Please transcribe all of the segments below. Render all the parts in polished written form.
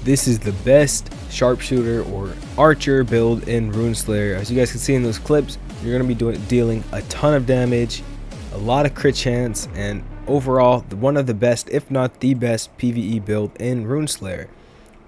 This is the best sharpshooter or archer build in Rune Slayer. As you guys can see in those clips, you're going to be dealing a ton of damage, a lot of crit chance, and overall one of the best, if not the best, PvE build in Rune Slayer.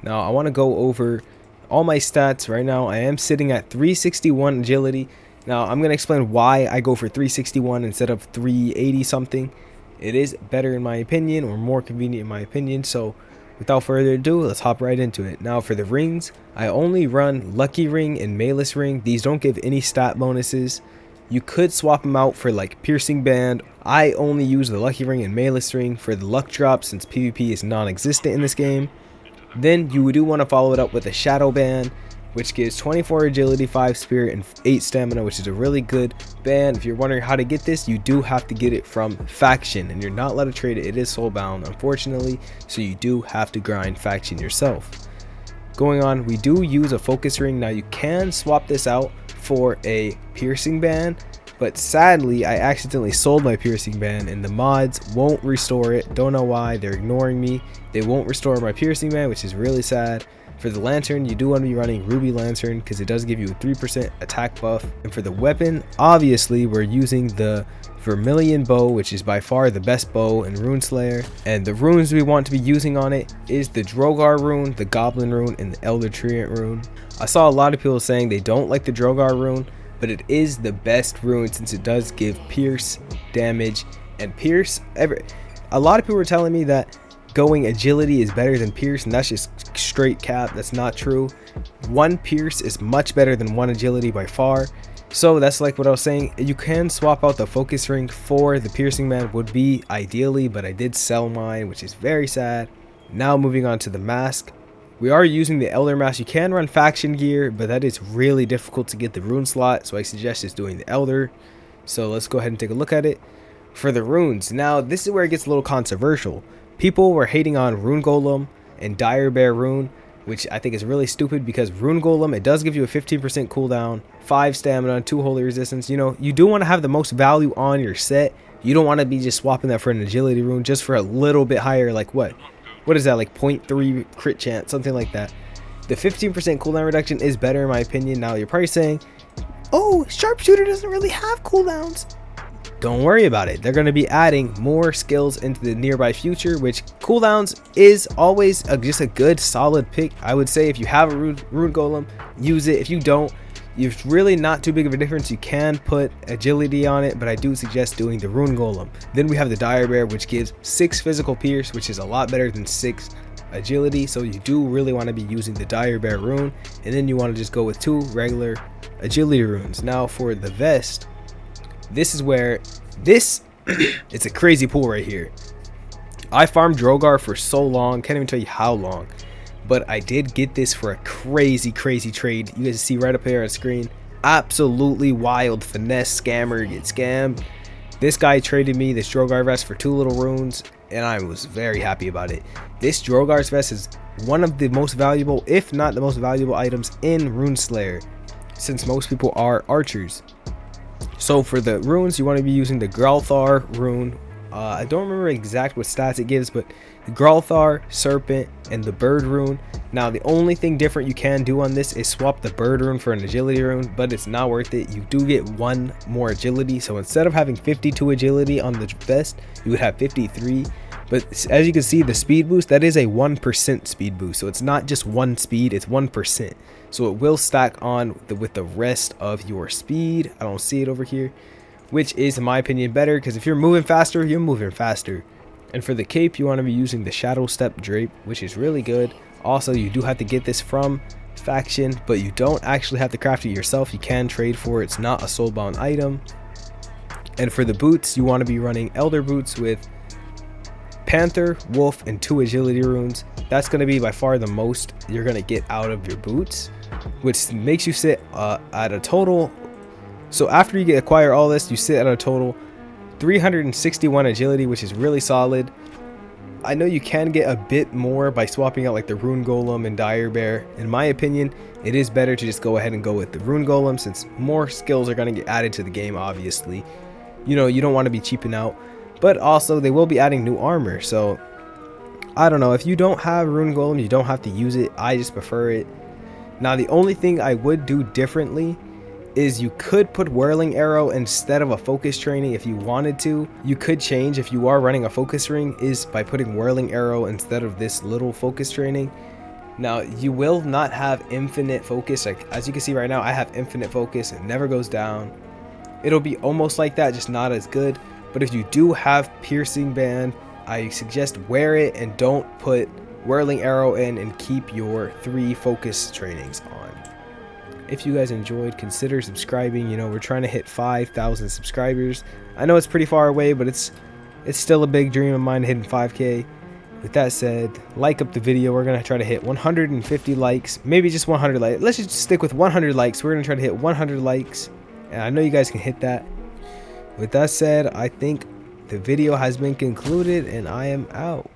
Now I want to go over all my stats. Right now I am sitting at 361 agility. Now I'm going to explain why I go for 361 instead of 380 something. It is better in my opinion, or more convenient in my opinion. So without further ado, let's hop right into it. Now for the rings, I only run Lucky Ring and Malus Ring. These don't give any stat bonuses. You could swap them out for like Piercing Band. I only use the Lucky Ring and Malus Ring for the luck drop since PvP is non-existent in this game. Then you do want to follow it up with a Shadow Band, which gives 24 agility, 5 spirit, and 8 stamina, which is a really good band. If you're wondering how to get this, you do have to get it from faction, and you're not allowed to trade it. It is soulbound, unfortunately, so you do have to grind faction yourself. Going on, we do use a focus ring. Now you can swap this out for a piercing band, but sadly I accidentally sold my piercing band and the mods won't restore it. Don't know why, they're ignoring me. They won't restore my piercing band, which is really sad. For the lantern, you do want to be running Ruby Lantern because it does give you a 3% attack buff. And for the weapon, obviously we're using the Vermilion bow, which is by far the best bow in Rune Slayer. And the runes we want to be using on it is the Drogar rune, the Goblin rune, and the Elder Treant rune. I saw a lot of people saying they don't like the Drogar rune, but it is the best rune since it does give pierce, damage, and pierce. A lot of people were telling me that going agility is better than pierce, and that's just straight cap. That's not true. One pierce is much better than one agility by far. So that's like what I was saying. You can swap out the focus ring for the piercing band, would be ideally, but I did sell mine, which is very sad. Now moving on to the mask, we are using the Elder mask. You can run faction gear, but that is really difficult to get the rune slot, so I suggest just doing the Elder. So let's go ahead and take a look at it. For the runes, now this is where it gets a little controversial. People were hating on Rune Golem and Dire Bear Rune, which I think is really stupid because Rune Golem, it does give you a 15% cooldown, 5 stamina, 2 holy resistance. You know, you do want to have the most value on your set. You don't want to be just swapping that for an agility rune just for a little bit higher, like what is that, like 0.3 crit chance, something like that. The 15% cooldown reduction is better in my opinion. Now you're probably saying, oh, sharpshooter doesn't really have cooldowns. Don't worry about it. They're going to be adding more skills into the nearby future, which cooldowns is always just a good solid pick. I would say if you have a rune golem, use it. If you don't, it's really not too big of a difference. You can put agility on it, but I do suggest doing the rune golem. Then we have the Dire Bear, which gives 6 physical pierce, which is a lot better than 6 agility. So you do really want to be using the Dire Bear rune, and then you want to just go with 2 regular agility runes. Now for the vest, this is where it's a crazy pool right here. I farmed Drogar for so long, can't even tell you how long, but I did get this for a crazy trade. You guys see right up here on screen, absolutely wild finesse scammer, get scammed. This guy traded me this Drogar vest for 2 little runes, and I was very happy about it. This Drogar's vest is one of the most valuable, if not the most valuable items in Rune Slayer, since most people are archers. So for the runes, you want to be using the Gralthar rune. I don't remember exact what stats it gives, but the Gralthar, Serpent, and the Bird rune. Now the only thing different you can do on this is swap the Bird rune for an agility rune, but it's not worth it. You do get 1 more agility, so instead of having 52 agility on the vest, you would have 53. But as you can see, the speed boost, that is a 1% speed boost, so it's not just 1 speed, it's 1%. So it will stack on with the rest of your speed. I don't see it over here, which is in my opinion better, because if you're moving faster, you're moving faster. And for the cape, you want to be using the Shadow Step drape, which is really good. Also, you do have to get this from faction, but you don't actually have to craft it yourself. You can trade for it. It's not a soulbound item. And for the boots, you want to be running Elder boots with Panther, Wolf, and 2 agility runes. That's going to be by far the most you're going to get out of your boots, which makes you sit at a total. So after you acquire all this, you sit at a total 361 agility, which is really solid. I know you can get a bit more by swapping out like the Rune Golem and Dire Bear. In my opinion, it is better to just go ahead and go with the Rune Golem, since more skills are going to get added to the game. Obviously, you know, you don't want to be cheaping out, but also they will be adding new armor, so I don't know, if you don't have Rune Golem, you don't have to use it. I just prefer it. Now the only thing I would do differently is you could put Whirling Arrow instead of a focus training if you wanted to. You could change if you are running a focus ring, is by putting Whirling Arrow instead of this little focus training. Now you will not have infinite focus. Like as you can see right now, I have infinite focus. It never goes down. It'll be almost like that, just not as good. But if you do have piercing band, I suggest wear it and don't put Whirling Arrow in, and keep your 3 focus trainings on. If you guys enjoyed, consider subscribing. You know, we're trying to hit 5,000 subscribers. I know it's pretty far away, but it's still a big dream of mine, hitting 5K. With that said, like up the video. We're gonna try to hit 150 likes, maybe just 100 likes. Let's just stick with 100 likes. We're gonna try to hit 100 likes, and I know you guys can hit that. With that said, I think the video has been concluded, and I am out.